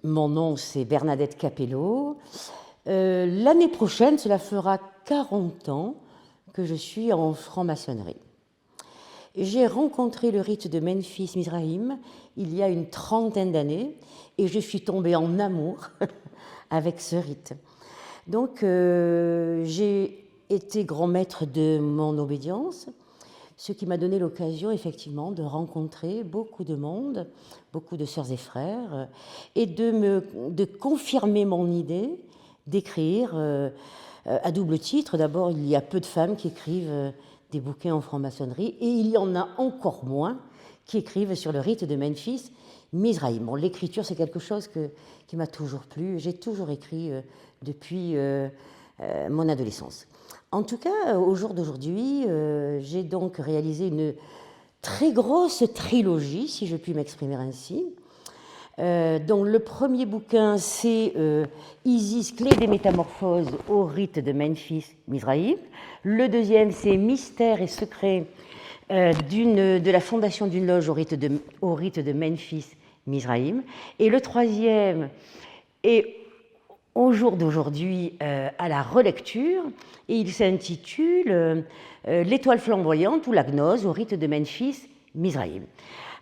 Mon nom, c'est Bernadette Capello. L'année prochaine, cela fera 40 ans que je suis en franc-maçonnerie. J'ai rencontré le rite de Memphis Mizraïm il y a une trentaine d'années et je suis tombée en amour avec ce rite. Donc, j'ai été grand maître de mon obédience, ce qui m'a donné l'occasion effectivement de rencontrer beaucoup de monde, beaucoup de sœurs et frères, et de confirmer mon idée d'écrire à double titre. D'abord, il y a peu de femmes qui écrivent des bouquins en franc-maçonnerie, et il y en a encore moins qui écrivent sur le rite de Memphis Mizraïm. Bon, l'écriture, c'est quelque chose qui m'a toujours plu. J'ai toujours écrit depuis mon adolescence. En tout cas, au jour d'aujourd'hui, j'ai donc réalisé une très grosse trilogie, si je puis m'exprimer ainsi. Donc le premier bouquin, c'est Isis, clé des métamorphoses au rite de Memphis Mizraïm. Le deuxième, c'est Mystères et secrets de la fondation d'une loge au rite de Memphis Mizraïm. Et le troisième est au jour d'aujourd'hui à la relecture, et il s'intitule L'étoile flamboyante ou la gnose au rite de Memphis Mizraïm.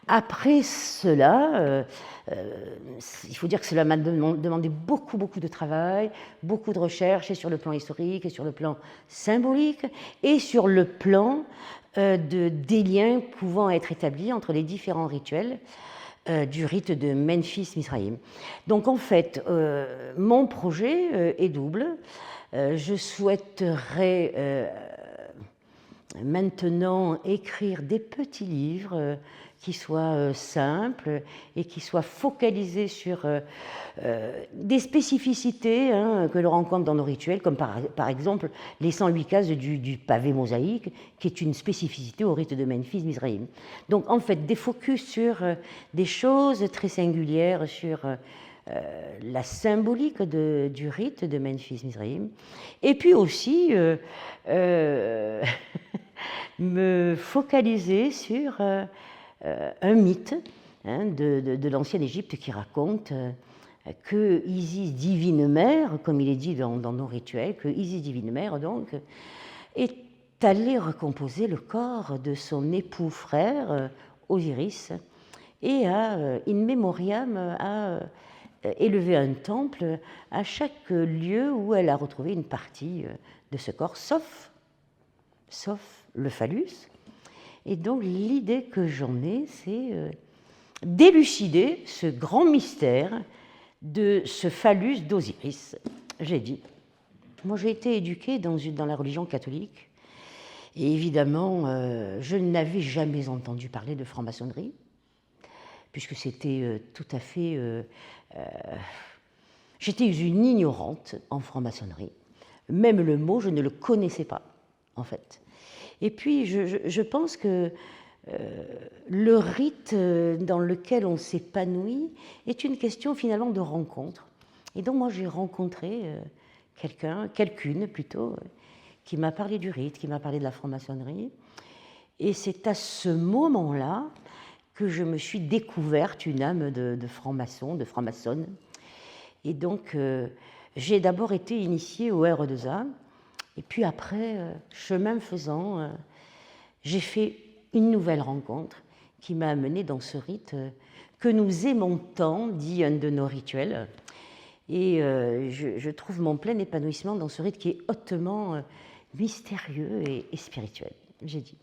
Après cela, il faut dire que cela m'a demandé beaucoup de travail, beaucoup de recherches, et sur le plan historique, et sur le plan symbolique, et sur le plan des liens pouvant être établis entre les différents rituels du rite de Memphis Mizraïm. Donc en fait, mon projet est double. Je souhaiterais maintenant écrire des petits livres qui soient simples et qui soient focalisés sur des spécificités que l'on rencontre dans nos rituels, comme par exemple les 108 cases du pavé mosaïque, qui est une spécificité au rite de Memphis Mizraïm. Donc en fait, des focus sur des choses très singulières, sur la symbolique du rite de Memphis Mizraïm, et puis aussi me focaliser sur un mythe de l'ancienne Égypte qui raconte que Isis, divine mère, comme il est dit dans nos rituels, que Isis, divine mère, donc, est allée recomposer le corps de son époux frère Osiris, et in memoriam a élevé un temple à chaque lieu où elle a retrouvé une partie de ce corps, sauf le phallus. Et donc l'idée que j'en ai, c'est d'élucider ce grand mystère de ce phallus d'Osiris. J'ai dit, moi j'ai été éduquée dans la religion catholique, et évidemment je n'avais jamais entendu parler de franc-maçonnerie, puisque c'était tout à fait... j'étais une ignorante en franc-maçonnerie. Même le mot, je ne le connaissais pas, en fait. Et puis, je pense que le rite dans lequel on s'épanouit est une question finalement de rencontre. Et donc, moi, j'ai rencontré quelqu'une plutôt, qui m'a parlé du rite, qui m'a parlé de la franc-maçonnerie. Et c'est à ce moment-là que je me suis découverte une âme de franc-maçon, de franc-maçonne. Et donc, j'ai d'abord été initiée au R2A, et puis après, chemin faisant, j'ai fait une nouvelle rencontre qui m'a amenée dans ce rite que nous aimons tant, dit un de nos rituels. Et je trouve mon plein épanouissement dans ce rite qui est hautement mystérieux et spirituel, j'ai dit.